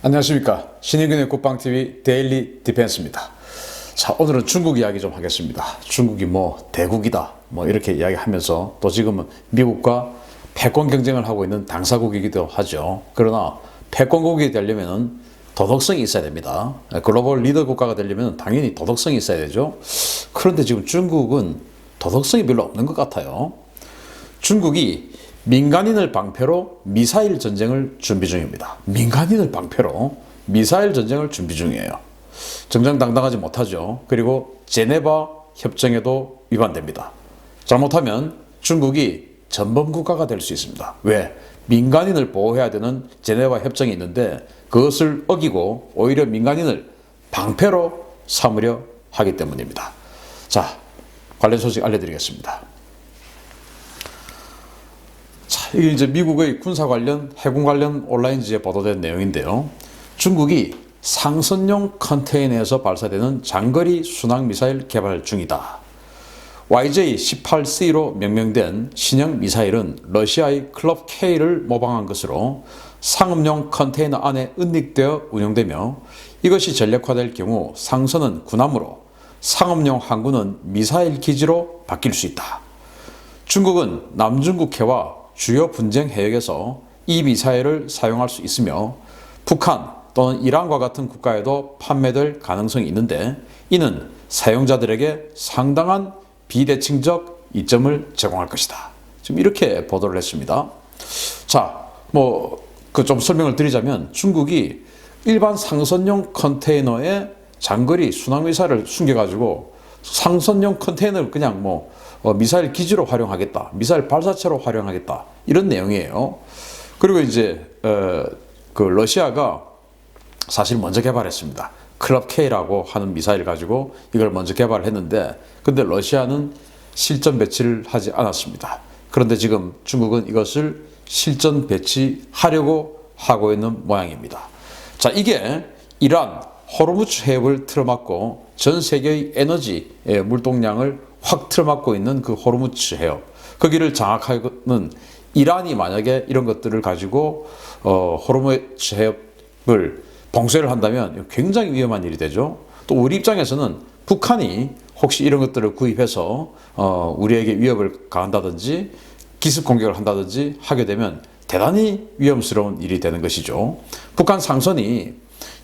안녕하십니까. 신의균의 국방TV 데일리 디펜스입니다. 자, 오늘은 중국 이야기 좀 하겠습니다. 중국이 대국이다 이렇게 이야기하면서 또 지금은 미국과 패권 경쟁을 하고 있는 당사국이기도 하죠. 그러나 패권국이 되려면 도덕성이 있어야 됩니다. 글로벌 리더 국가가 되려면 당연히 도덕성이 있어야 되죠. 그런데 지금 중국은 도덕성이 별로 없는 것 같아요. 중국이 민간인을 방패로 미사일 전쟁을 준비 중입니다. 민간인을 방패로 미사일 전쟁을 준비 중이에요. 정정당당하지 못하죠. 그리고 제네바 협정에도 위반됩니다. 잘못하면 중국이 전범국가가 될 수 있습니다. 왜? 민간인을 보호해야 되는 제네바 협정이 있는데 그것을 어기고 오히려 민간인을 방패로 삼으려 하기 때문입니다. 자, 관련 소식 알려드리겠습니다. 이게 이제 미국의 군사 관련, 해군 관련 온라인지에 보도된 내용인데요. 중국이 상선용 컨테이너에서 발사되는 장거리 순항 미사일 개발 중이다. YJ-18C로 명명된 신형 미사일은 러시아의 클럽 K를 모방한 것으로 상업용 컨테이너 안에 은닉되어 운용되며 이것이 전력화될 경우 상선은 군함으로 상업용 항구는 미사일 기지로 바뀔 수 있다. 중국은 남중국해와 주요 분쟁 해역에서 이 미사일을 사용할 수 있으며 북한 또는 이란과 같은 국가에도 판매될 가능성이 있는데 이는 사용자들에게 상당한 비대칭적 이점을 제공할 것이다. 지금 이렇게 보도를 했습니다. 자, 좀 설명을 드리자면 중국이 일반 상선용 컨테이너에 장거리 순항미사일을 숨겨가지고 상선용 컨테이너를 그냥 미사일 기지로 활용하겠다. 미사일 발사체로 활용하겠다. 이런 내용이에요. 그리고 이제 러시아가 사실 먼저 개발했습니다. 클럽 K라고 하는 미사일 가지고 이걸 먼저 개발을 했는데 근데 러시아는 실전 배치를 하지 않았습니다. 그런데 지금 중국은 이것을 실전 배치하려고 하고 있는 모양입니다. 자, 이게 이란 호르무즈 해협을 틀어막고 전 세계의 에너지 물동량을 확 틀어막고 있는 그 호르무즈 해협, 거기를 장악하는 이란이 만약에 이런 것들을 가지고 호르무즈 해협을 봉쇄를 한다면 굉장히 위험한 일이 되죠. 또 우리 입장에서는 북한이 혹시 이런 것들을 구입해서 우리에게 위협을 가한다든지 기습 공격을 한다든지 하게 되면 대단히 위험스러운 일이 되는 것이죠. 북한 상선이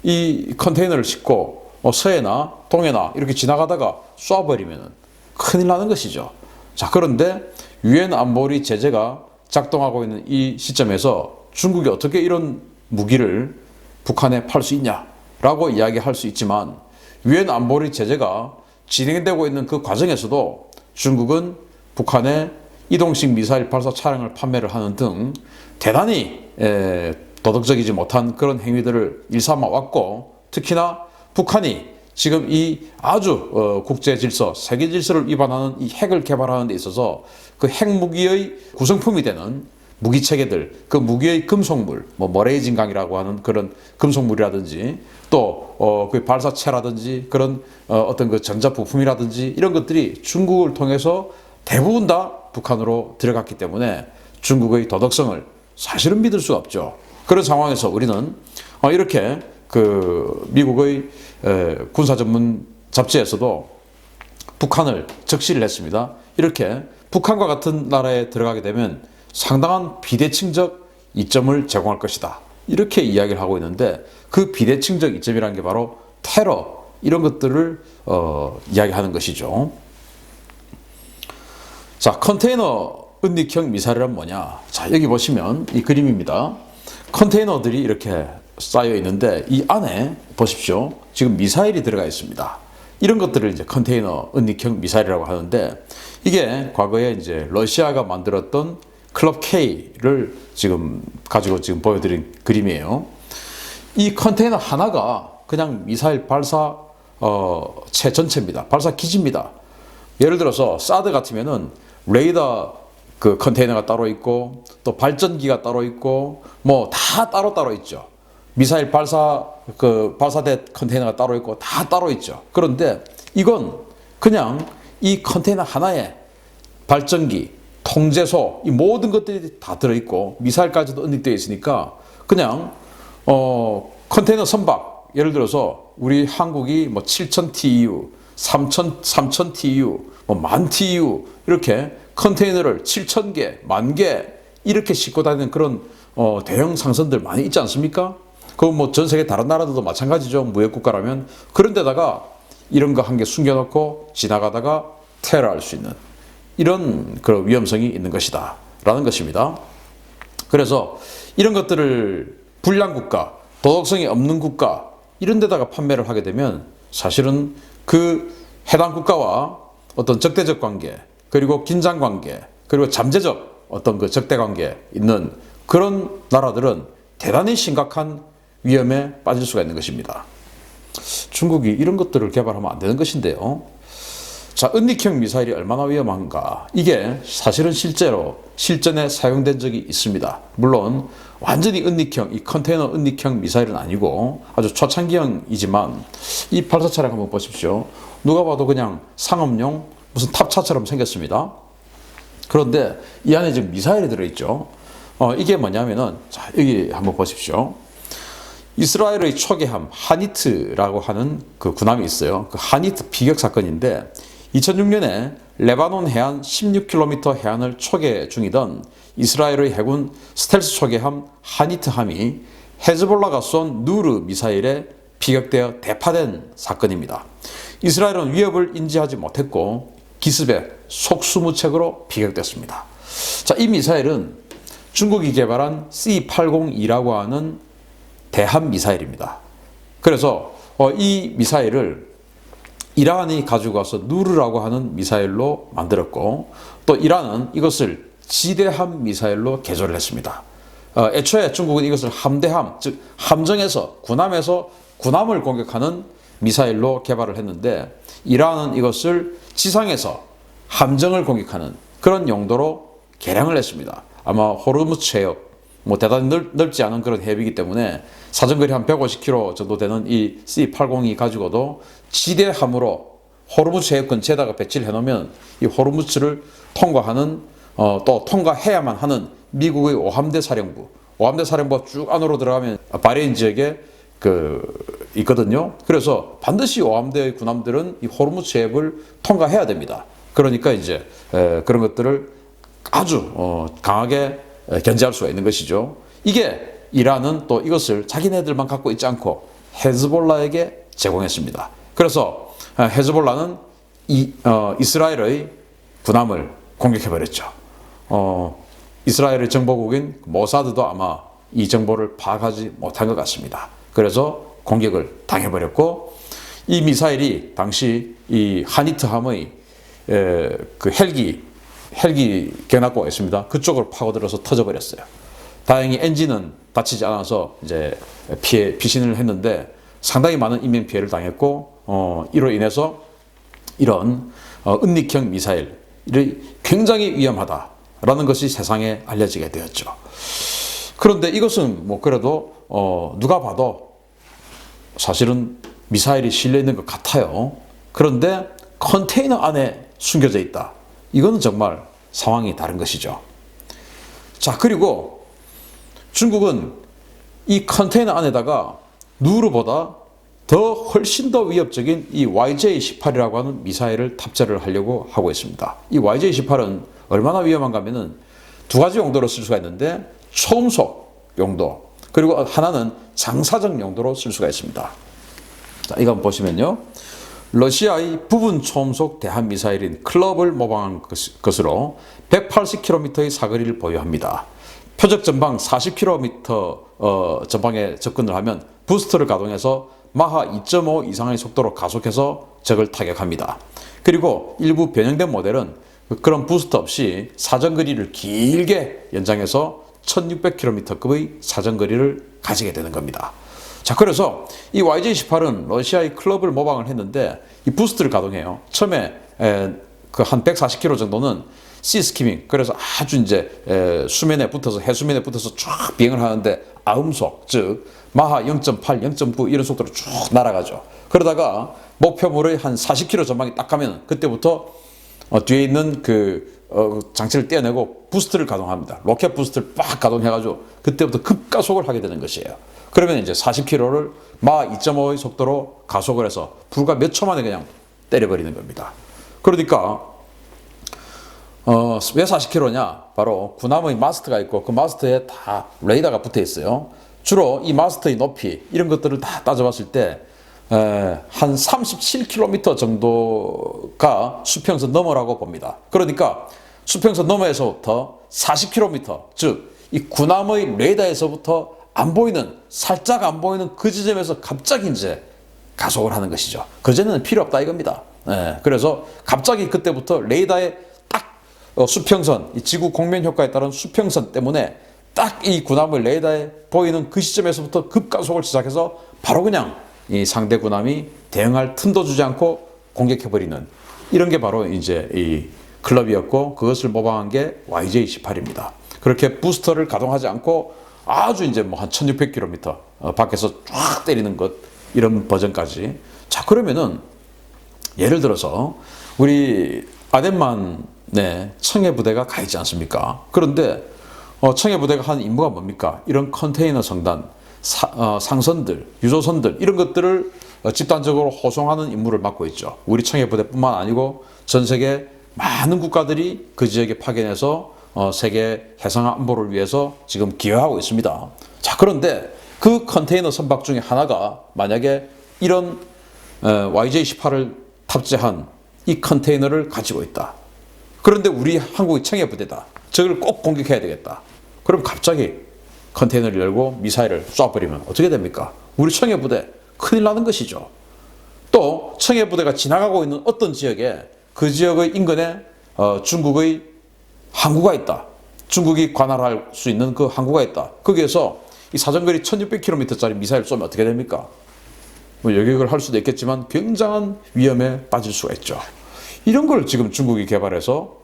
이 컨테이너를 싣고 서해나 동해나 이렇게 지나가다가 쏴버리면 큰일 나는 것이죠. 자, 그런데 유엔 안보리 제재가 작동하고 있는 이 시점에서 중국이 어떻게 이런 무기를 북한에 팔 수 있냐라고 이야기할 수 있지만 유엔 안보리 제재가 진행되고 있는 그 과정에서도 중국은 북한에 이동식 미사일 발사 차량을 판매를 하는 등 대단히 도덕적이지 못한 그런 행위들을 일삼아 왔고 특히나 북한이 지금 이 아주 국제 질서, 세계 질서를 위반하는 이 핵을 개발하는 데 있어서 그 핵무기의 구성품이 되는 무기 체계들, 그 무기의 금속물, 머레이진강이라고 하는 그런 금속물이라든지 또 그 발사체라든지 그런 어떤 그 전자 부품이라든지 이런 것들이 중국을 통해서 대부분 다 북한으로 들어갔기 때문에 중국의 도덕성을 사실은 믿을 수가 없죠. 그런 상황에서 우리는 이렇게 그 미국의 군사 전문 잡지에서도 북한을 적시를 했습니다. 이렇게 북한과 같은 나라에 들어가게 되면 상당한 비대칭적 이점을 제공할 것이다. 이렇게 이야기를 하고 있는데 그 비대칭적 이점이라는 게 바로 테러 이런 것들을 이야기하는 것이죠. 자, 컨테이너 은닉형 미사일은 뭐냐? 자, 여기 보시면 이 그림입니다. 컨테이너들이 이렇게 쌓여 있는데 이 안에 보십시오. 지금 미사일이 들어가 있습니다. 이런 것들을 이제 컨테이너 은닉형 미사일이라고 하는데 이게 과거에 이제 러시아가 만들었던 클럽 K를 가지고 보여드린 그림이에요. 이 컨테이너 하나가 그냥 미사일 발사체 전체입니다. 발사 기지입니다. 예를 들어서 사드 같으면은 레이더 그 컨테이너가 따로 있고 또 발전기가 따로 있고 다 따로 있죠. 미사일 발사대 컨테이너가 따로 있고 다 따로 있죠. 그런데 이건 그냥 이 컨테이너 하나에 발전기, 통제소, 이 모든 것들이 다 들어있고 미사일까지도 은닉되어 있으니까 그냥 컨테이너 선박, 예를 들어서 우리 한국이 뭐 7,000 TEU, 3,000 TEU, 뭐 10,000 TEU 이렇게 컨테이너를 7,000개, 10,000개 이렇게 싣고 다니는 그런 대형 상선들 많이 있지 않습니까? 그건 뭐 전 세계 다른 나라들도 마찬가지죠. 무역국가라면. 그런 데다가 이런 거 한 개 숨겨놓고 지나가다가 테러할 수 있는 이런 그런 위험성이 있는 것이다 라는 것입니다. 그래서 이런 것들을 불량국가, 도덕성이 없는 국가 이런 데다가 판매를 하게 되면 사실은 그 해당 국가와 어떤 적대적 관계, 그리고 긴장 관계, 그리고 잠재적 어떤 그 적대 관계에 있는 그런 나라들은 대단히 심각한 위험에 빠질 수가 있는 것입니다. 중국이 이런 것들을 개발하면 안 되는 것인데요. 자, 은닉형 미사일이 얼마나 위험한가? 이게 사실은 실제로 실전에 사용된 적이 있습니다. 물론 완전히 은닉형, 이 컨테이너 은닉형 미사일은 아니고 아주 초창기형이지만 이 발사 차량 한번 보십시오. 누가 봐도 그냥 상업용 무슨 탑차처럼 생겼습니다. 그런데 이 안에 지금 미사일이 들어있죠. 이게 뭐냐면은, 자, 여기 한번 보십시오. 이스라엘의 초계함 하니트라고 하는 그 군함이 있어요. 그 하니트 비격 사건인데 2006년에 레바논 해안 16km 해안을 초계 중이던 이스라엘의 해군 스텔스 초계함 하니트함이 헤즈볼라가 쏜 누르 미사일에 비격되어 대파된 사건입니다. 이스라엘은 위협을 인지하지 못했고 기습에 속수무책으로 비격됐습니다. 자, 이 미사일은 중국이 개발한 C-802라고 하는 대함 미사일입니다. 그래서 이 미사일을 이란이 가지고 와서 누르라고 하는 미사일로 만들었고 또 이란은 이것을 지대함 미사일로 개조를 했습니다. 애초에 중국은 이것을 함대함, 즉 함정에서 군함에서 군함을 공격하는 미사일로 개발을 했는데 이란은 이것을 지상에서 함정을 공격하는 그런 용도로 개량을 했습니다. 아마 호르무즈 해협, 뭐 대단히 넓지 않은 그런 해협이기 때문에 사정거리 한 150km 정도 되는 이 C-802 가지고도 지대함으로 호르무즈 해협 근처에다가 배치를 해놓으면 이 호르무즈를 통과하는 또 통과해야만 하는 미국의 오함대 사령부가 쭉 안으로 들어가면 바레인 지역에 있거든요. 그래서 반드시 오함대의 군함들은 이 호르무즈 해협을 통과해야 됩니다. 그러니까 이제 그런 것들을 아주 강하게 견제할 수가 있는 것이죠. 이게 이란은 또 이것을 자기네들만 갖고 있지 않고 헤즈볼라에게 제공했습니다. 그래서 헤즈볼라는 이스라엘의 군함을 공격해버렸죠. 이스라엘의 정보국인 모사드도 아마 이 정보를 파악하지 못한 것 같습니다. 그래서 공격을 당해버렸고 이 미사일이 당시 이 하니트함의 그 헬기 견학고가 있습니다. 그쪽으로 파고들어서 터져버렸어요. 다행히 엔진은 다치지 않아서 이제 피신을 했는데 상당히 많은 인명 피해를 당했고 이로 인해서 이런 은닉형 미사일이 굉장히 위험하다라는 것이 세상에 알려지게 되었죠. 그런데 이것은 뭐 그래도 누가 봐도 사실은 미사일이 실려 있는 것 같아요. 그런데 컨테이너 안에 숨겨져 있다. 이거는 정말 상황이 다른 것이죠. 자, 그리고 중국은 이 컨테이너 안에다가 누르보다 훨씬 더 위협적인 이 YJ-18이라고 하는 미사일을 탑재를 하려고 하고 있습니다. 이 YJ-18은 얼마나 위험한가 하면은 두 가지 용도로 쓸 수가 있는데 초음속 용도, 그리고 하나는 장사정 용도로 쓸 수가 있습니다. 자, 이거 한번 보시면요. 러시아의 부분 초음속 대함 미사일인 클럽을 모방한 것으로 180km의 사거리를 보유합니다. 표적 전방 40km 전방에 접근을 하면 부스터를 가동해서 마하 2.5 이상의 속도로 가속해서 적을 타격합니다. 그리고 일부 변형된 모델은 그런 부스터 없이 사정거리를 길게 연장해서 1600km급의 사정거리를 가지게 되는 겁니다. 자, 그래서 이 YJ-18은 러시아의 클럽을 모방을 했는데 이 부스트를 가동해요. 처음에 그 한 140km 정도는 시스키밍, 그래서 아주 이제 수면에 붙어서 해수면에 붙어서 쫙 비행을 하는데 아음속, 즉 마하 0.8, 0.9 이런 속도로 쭉 날아가죠. 그러다가 목표물의 한 40km 전방에 딱 가면 그때부터 뒤에 있는 그 장치를 떼어내고 부스트를 가동합니다. 로켓 부스트를 빡 가동해가지고 그때부터 급가속을 하게 되는 것이에요. 그러면 이제 40km를 마 2.5의 속도로 가속을 해서 불과 몇 초 만에 그냥 때려버리는 겁니다. 그러니까 왜 40km냐? 바로 군함의 마스트가 있고 그 마스트에 다 레이더가 붙어 있어요. 주로 이 마스트의 높이 이런 것들을 다 따져봤을 때 한 37km 정도가 수평선 너머라고 봅니다. 그러니까 수평선 너머에서부터 40km, 즉 이 군함의 레이더에서부터 안 보이는, 살짝 안 보이는 그 지점에서 갑자기 이제 가속을 하는 것이죠. 그전에는 필요 없다 이겁니다. 그래서 갑자기 그때부터 레이더의 딱 수평선, 이 지구 공면 효과에 따른 수평선 때문에 딱 이 군함의 레이더에 보이는 그 시점에서부터 급가속을 시작해서 바로 그냥 이 상대 군함이 대응할 틈도 주지 않고 공격해버리는 이런 게 바로 이제 이 클럽이었고 그것을 모방한 게 YJ-18입니다. 그렇게 부스터를 가동하지 않고 아주 이제 뭐 한 1600km 밖에서 쫙 때리는 것 이런 버전까지. 자, 그러면은 예를 들어서 우리 아덴만에 청해 부대가 가 있지 않습니까? 그런데 청해 부대가 한 임무가 뭡니까? 이런 컨테이너 성단, 상선들, 유조선들 이런 것들을 집단적으로 호송하는 임무를 맡고 있죠. 우리 청해 부대뿐만 아니고 전 세계 많은 국가들이 그 지역에 파견해서 세계 해상 안보를 위해서 지금 기여하고 있습니다. 자, 그런데 그 컨테이너 선박 중에 하나가 만약에 이런 YJ-18을 탑재한 이 컨테이너를 가지고 있다. 그런데 우리 한국의 청해 부대다. 저걸 꼭 공격해야 되겠다. 그럼 갑자기 컨테이너를 열고 미사일을 쏴버리면 어떻게 됩니까? 우리 청해 부대 큰일 나는 것이죠. 또 청해 부대가 지나가고 있는 어떤 지역에 그 지역의 인근에 중국의 항구가 있다. 중국이 관할할 수 있는 그 항구가 있다. 거기에서 이 사정거리 1600km짜리 미사일 쏘면 어떻게 됩니까? 뭐 여객을 할 수도 있겠지만 굉장한 위험에 빠질 수가 있죠. 이런 걸 지금 중국이 개발해서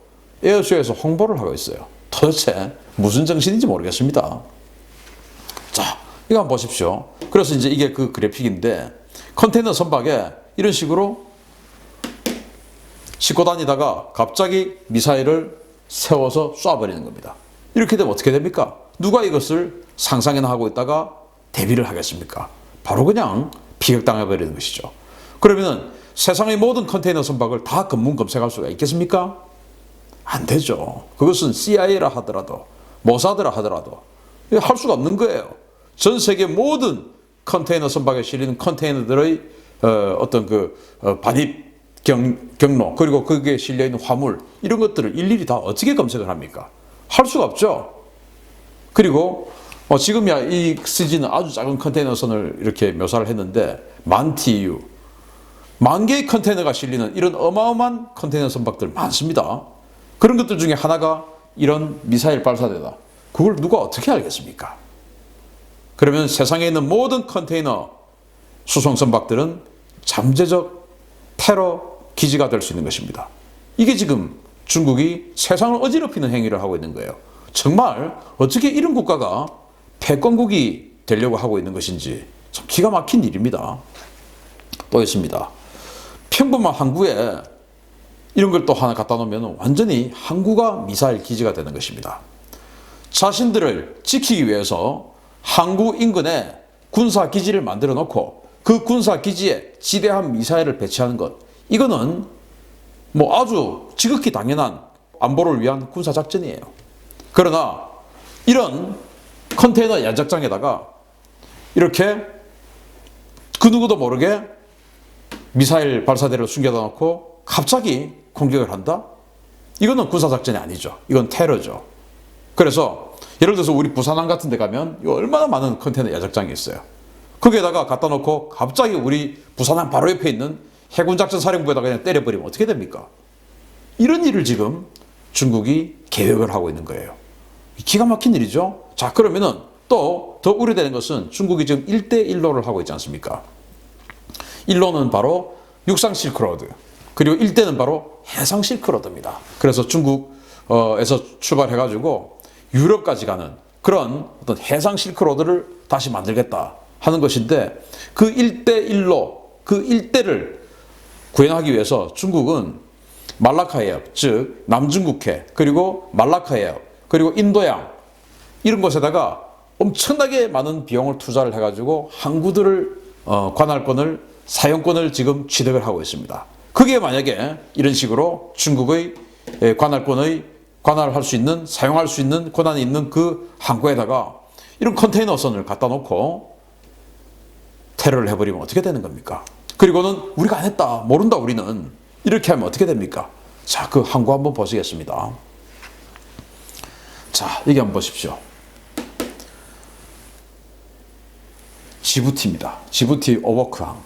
에어쇼에서 홍보를 하고 있어요. 도대체 무슨 정신인지 모르겠습니다. 자, 이거 한번 보십시오. 그래서 이제 이게 그 그래픽인데 컨테이너 선박에 이런 식으로 싣고 다니다가 갑자기 미사일을 세워서 쏴버리는 겁니다. 이렇게 되면 어떻게 됩니까? 누가 이것을 상상이나 하고 있다가 대비를 하겠습니까? 바로 그냥 피격당해버리는 것이죠. 그러면 세상의 모든 컨테이너 선박을 다 검문 검색할 수가 있겠습니까? 안 되죠. 그것은 CIA라 하더라도 모사드라 하더라도 할 수가 없는 거예요. 전 세계 모든 컨테이너 선박에 실리는 컨테이너들의 어떤 그 반입 경로 그리고 거기에 실려있는 화물 이런 것들을 일일이 다 어떻게 검색을 합니까? 할 수가 없죠. 그리고 지금이야 이 CG는 아주 작은 컨테이너선을 이렇게 묘사를 했는데 만 TEU, 만 개의 컨테이너가 실리는 이런 어마어마한 컨테이너 선박들 많습니다. 그런 것들 중에 하나가 이런 미사일 발사대다. 그걸 누가 어떻게 알겠습니까? 그러면 세상에 있는 모든 컨테이너 수송 선박들은 잠재적 테러 기지가 될 수 있는 것입니다. 이게 지금 중국이 세상을 어지럽히는 행위를 하고 있는 거예요. 정말 어떻게 이런 국가가 패권국이 되려고 하고 있는 것인지 참 기가 막힌 일입니다. 또 있습니다. 평범한 항구에 이런 걸 또 하나 갖다 놓으면 완전히 항구가 미사일 기지가 되는 것입니다. 자신들을 지키기 위해서 항구 인근에 군사 기지를 만들어 놓고 그 군사 기지에 지대한 미사일을 배치하는 것, 이거는 뭐 아주 지극히 당연한 안보를 위한 군사 작전이에요. 그러나 이런 컨테이너 야적장에다가 이렇게 그 누구도 모르게 미사일 발사대를 숨겨다 놓고 갑자기 공격을 한다? 이거는 군사작전이 아니죠. 이건 테러죠. 그래서 예를 들어서 우리 부산항 같은 데 가면 얼마나 많은 컨테이너 야적장이 있어요. 거기에다가 갖다 놓고 갑자기 우리 부산항 바로 옆에 있는 해군작전사령부에다가 그냥 때려버리면 어떻게 됩니까? 이런 일을 지금 중국이 계획을 하고 있는 거예요. 기가 막힌 일이죠. 자, 그러면은 또 더 우려되는 것은 중국이 지금 1대1로를 하고 있지 않습니까? 1로는 바로 육상 실크로드, 그리고 1대는 바로 해상 실크로드입니다. 그래서 중국에서 출발해가지고 유럽까지 가는 그런 어떤 해상 실크로드를 다시 만들겠다 하는 것인데 그 1대1로, 그 1대를 구현하기 위해서 중국은 말라카 해협, 즉 남중국해, 그리고 말라카 해협, 그리고 인도양 이런 곳에다가 엄청나게 많은 비용을 투자를 해가지고 항구들을 관할권을 사용권을 지금 취득을 하고 있습니다. 그게 만약에 이런 식으로 중국의 관할할 수 있는 사용할 수 있는 권한이 있는 그 항구에다가 이런 컨테이너선을 갖다 놓고 테러를 해버리면 어떻게 되는 겁니까? 그리고는 우리가 안 했다, 모른다 우리는, 이렇게 하면 어떻게 됩니까? 자, 그 항구 한번 보시겠습니다. 자, 여기 한번 보십시오. 지부티입니다. 지부티 오버크항.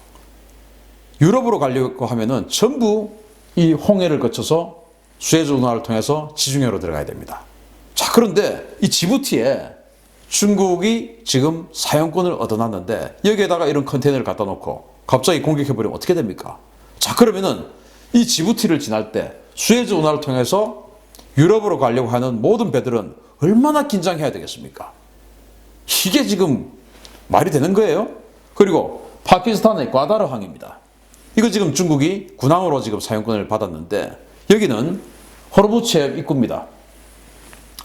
유럽으로 가려고 하면은 전부 이 홍해를 거쳐서 수에즈 운하를 통해서 지중해로 들어가야 됩니다. 자, 그런데 이 지부티에 중국이 지금 사용권을 얻어놨는데 여기에다가 이런 컨테이너를 갖다 놓고 갑자기 공격해버리면 어떻게 됩니까? 자, 그러면은 이 지부티를 지날 때 수에즈 운하를 통해서 유럽으로 가려고 하는 모든 배들은 얼마나 긴장해야 되겠습니까? 이게 지금 말이 되는 거예요? 그리고 파키스탄의 과다르항입니다. 이거 지금 중국이 군항으로 지금 사용권을 받았는데 여기는 호르무즈 입구입니다.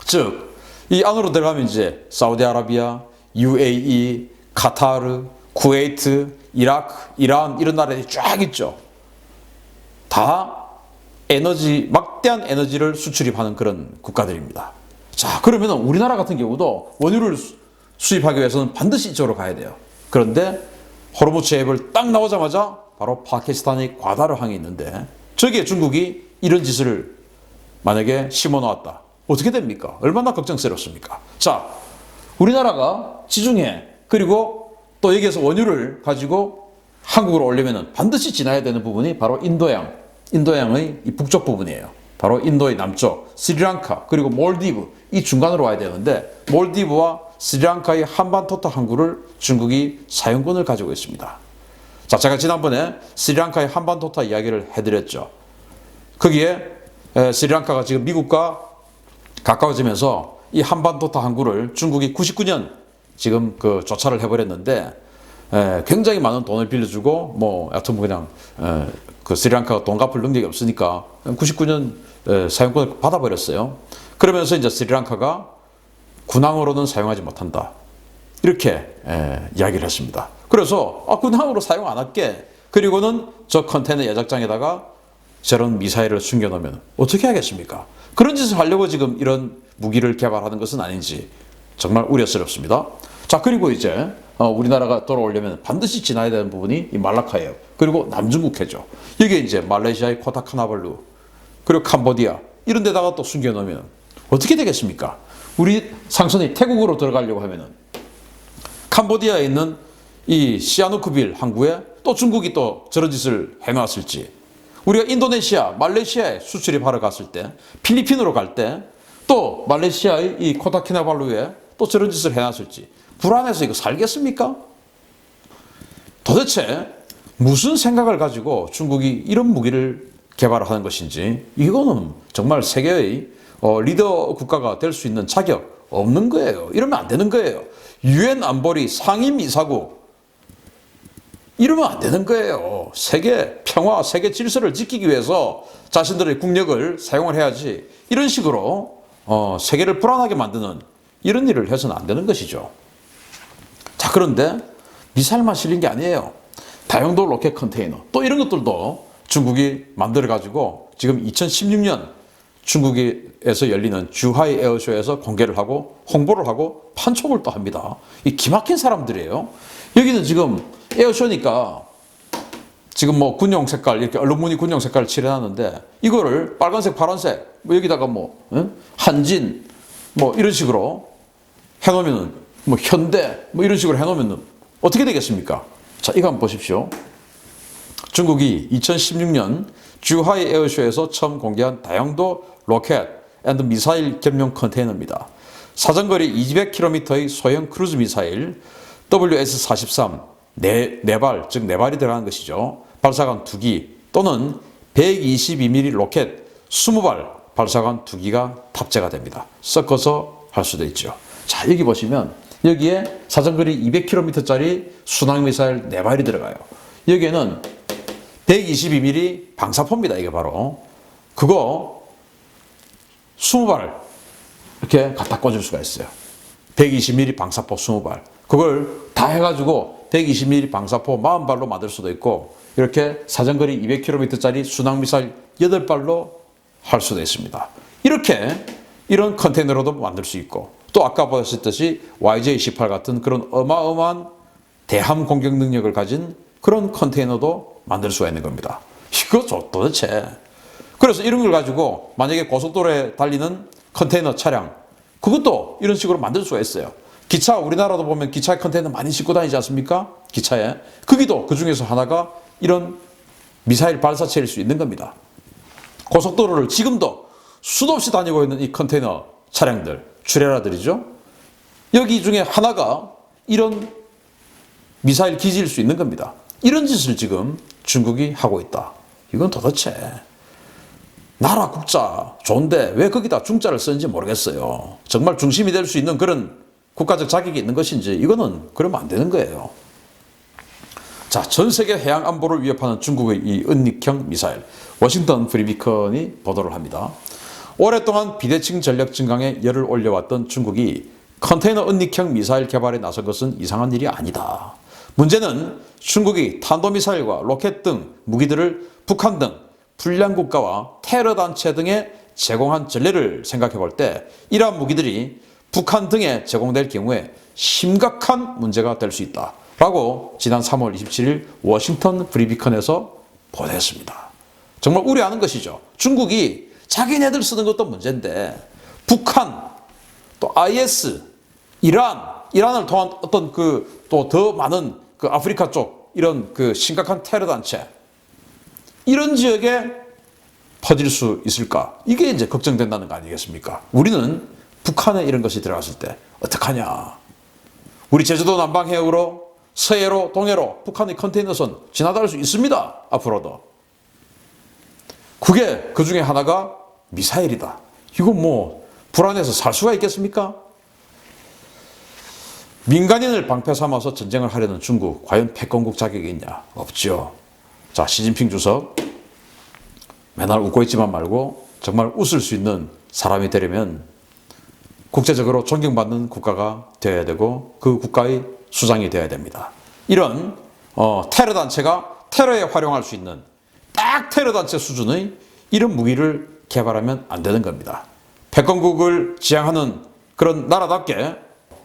즉, 이 안으로 들어가면 이제 사우디아라비아, UAE, 카타르, 쿠웨이트, 이라크, 이란 이런 나라들이 쫙 있죠. 다 막대한 에너지를 수출입하는 그런 국가들입니다. 자, 그러면 우리나라 같은 경우도 원유를 수입하기 위해서는 반드시 이쪽으로 가야 돼요. 그런데 호르무즈 해협을 딱 나오자마자 바로 파키스탄의 과다르항이 있는데 저기에 중국이 이런 짓을 만약에 심어놓았다. 어떻게 됩니까? 얼마나 걱정스럽습니까? 자, 우리나라가 지중해 그리고 또 여기에서 원유를 가지고 한국으로 오려면 반드시 지나야 되는 부분이 바로 인도양의 이 북쪽 부분이에요. 바로 인도의 남쪽, 스리랑카 그리고 몰디브 이 중간으로 와야 되는데 몰디브와 스리랑카의 한반토토 항구를 중국이 사용권을 가지고 있습니다. 자, 제가 지난번에 스리랑카의 한반토토 이야기를 해드렸죠. 거기에 스리랑카가 지금 미국과 가까워지면서 이 한반토토 항구를 중국이 99년 지금 그 조차를 해버렸는데 굉장히 많은 돈을 빌려주고 여튼 그냥 그 스리랑카가 돈 갚을 능력이 없으니까 99년 사용권을 받아버렸어요. 그러면서 이제 스리랑카가 군항으로는 사용하지 못한다. 이렇게 이야기를 했습니다. 그래서 군항으로 사용 안 할게. 그리고는 저 컨테이너 예적장에다가 저런 미사일을 숨겨놓으면 어떻게 하겠습니까? 그런 짓을 하려고 지금 이런 무기를 개발하는 것은 아닌지 정말 우려스럽습니다. 자, 그리고 이제 우리나라가 돌아오려면 반드시 지나야 되는 부분이 이 말라카 해협 그리고 남중국해죠. 이게 이제 말레이시아의 코타키나발루 그리고 캄보디아 이런 데다가 또 숨겨놓으면 어떻게 되겠습니까? 우리 상선이 태국으로 들어가려고 하면은 캄보디아에 있는 이 시아누크빌 항구에 또 중국이 또 저런 짓을 해놨을지, 우리가 인도네시아, 말레이시아에 수출입하러 갔을 때, 필리핀으로 갈 때 또 말레이시아의 이 코타키나발루에 또 저런 짓을 해놨을지 불안해서 이거 살겠습니까? 도대체 무슨 생각을 가지고 중국이 이런 무기를 개발하는 것인지 이거는 정말 세계의 리더 국가가 될 수 있는 자격 없는 거예요. 이러면 안 되는 거예요. 유엔 안보리 상임이사국 이러면 안 되는 거예요. 세계 평화, 세계 질서를 지키기 위해서 자신들의 국력을 사용을 해야지 이런 식으로 세계를 불안하게 만드는 이런 일을 해서는 안 되는 것이죠. 자, 그런데 미사일만 실린 게 아니에요. 다용도 로켓 컨테이너 또 이런 것들도 중국이 만들어가지고 지금 2016년 중국에서 열리는 주하이 에어쇼에서 공개를 하고 홍보를 하고 판촉을 또 합니다. 이 기막힌 사람들이에요. 여기는 지금 에어쇼니까 지금 군용 색깔 이렇게 얼룩무늬 군용 색깔을 칠해놨는데 이거를 빨간색 파란색 여기다가 한진 이런 식으로 해놓으면은 현대 이런 식으로 해놓으면은 어떻게 되겠습니까? 자, 이거 한번 보십시오. 중국이 2016년 주하이 에어쇼에서 처음 공개한 다용도 로켓 앤드 미사일 겸용 컨테이너입니다. 사정거리 200km의 소형 크루즈 미사일 WS-43 4발, 즉 4발이 들어가는 것이죠. 발사관 2기 또는 122mm 로켓 20발 발사관 2기가 탑재가 됩니다. 섞어서 할 수도 있죠. 자, 여기 보시면 여기에 사정거리 200km짜리 순항미사일 4발이 들어가요. 여기에는 122mm 방사포입니다. 이게 바로 그거 20발 이렇게 갖다 꽂을 수가 있어요. 120mm 방사포 20발. 그걸 다 해가지고 120mm 방사포 40발로 만들 수도 있고, 이렇게 사정거리 200km짜리 순항미사일 8발로 할 수도 있습니다. 이렇게 이런 컨테이너로도 만들 수 있고, 또 아까 보셨듯이 YJ-18 같은 그런 어마어마한 대함 공격 능력을 가진 그런 컨테이너도 만들 수가 있는 겁니다. 이거 도대체. 그래서 이런 걸 가지고 만약에 고속도로에 달리는 컨테이너 차량, 그것도 이런 식으로 만들 수가 있어요. 기차, 우리나라도 보면 기차에 컨테이너 많이 싣고 다니지 않습니까? 기차에. 거기도 그 중에서 하나가 이런 미사일 발사체일 수 있는 겁니다. 고속도로를 지금도 수도 없이 다니고 있는 이 컨테이너 차량들, 출애라들이죠. 여기 중에 하나가 이런 미사일 기지일 수 있는 겁니다. 이런 짓을 지금 중국이 하고 있다. 이건 도대체 나라 국자 좋은데 왜 거기다 중자를 쓰는지 모르겠어요. 정말 중심이 될 수 있는 그런 국가적 자격이 있는 것인지, 이거는 그러면 안 되는 거예요. 자, 전 세계 해양 안보를 위협하는 중국의 이 은닉형 미사일. 워싱턴 프리비컨이 보도를 합니다. 오랫동안 비대칭 전력 증강에 열을 올려왔던 중국이 컨테이너 은닉형 미사일 개발에 나선 것은 이상한 일이 아니다. 문제는 중국이 탄도미사일과 로켓 등 무기들을 북한 등 불량 국가와 테러 단체 등에 제공한 전례를 생각해 볼 때 이러한 무기들이 북한 등에 제공될 경우에 심각한 문제가 될 수 있다 라고 지난 3월 27일 워싱턴 프리비컨에서 보도했습니다. 정말 우려하는 것이죠. 중국이 자기네들 쓰는 것도 문제인데 북한, 또 IS, 이란을 통한 어떤 그 또 더 많은 그 아프리카 쪽 이런 그 심각한 테러 단체, 이런 지역에 퍼질 수 있을까? 이게 이제 걱정된다는 거 아니겠습니까? 우리는 북한에 이런 것이 들어갔을 때 어떡하냐? 우리 제주도 남방 해역으로 서해로 동해로 북한의 컨테이너선 지나다닐 수 있습니다. 앞으로도. 그게 그 중에 하나가 미사일이다. 이거 뭐 불안해서 살 수가 있겠습니까? 민간인을 방패 삼아서 전쟁을 하려는 중국, 과연 패권국 자격이 있냐? 없죠. 자, 시진핑 주석 맨날 웃고 있지만 말고 정말 웃을 수 있는 사람이 되려면 국제적으로 존경받는 국가가 되어야 되고 그 국가의 수장이 되어야 됩니다. 이런 테러 단체가 테러에 활용할 수 있는 딱 테러 단체 수준의 이런 무기를 개발하면 안 되는 겁니다. 패권국을 지향하는 그런 나라답게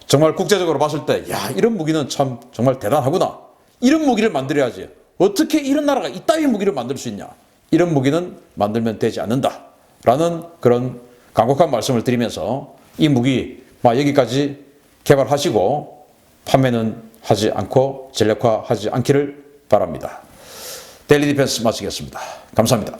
정말 국제적으로 봤을 때, 야, 이런 무기는 참 정말 대단하구나. 이런 무기를 만들어야지. 어떻게 이런 나라가 이따위 무기를 만들 수 있냐. 이런 무기는 만들면 되지 않는다. 라는 그런 강력한 말씀을 드리면서 이 무기 여기까지 개발하시고 판매는 하지 않고 전력화하지 않기를 바랍니다. 데일리 디펜스 마치겠습니다. 감사합니다.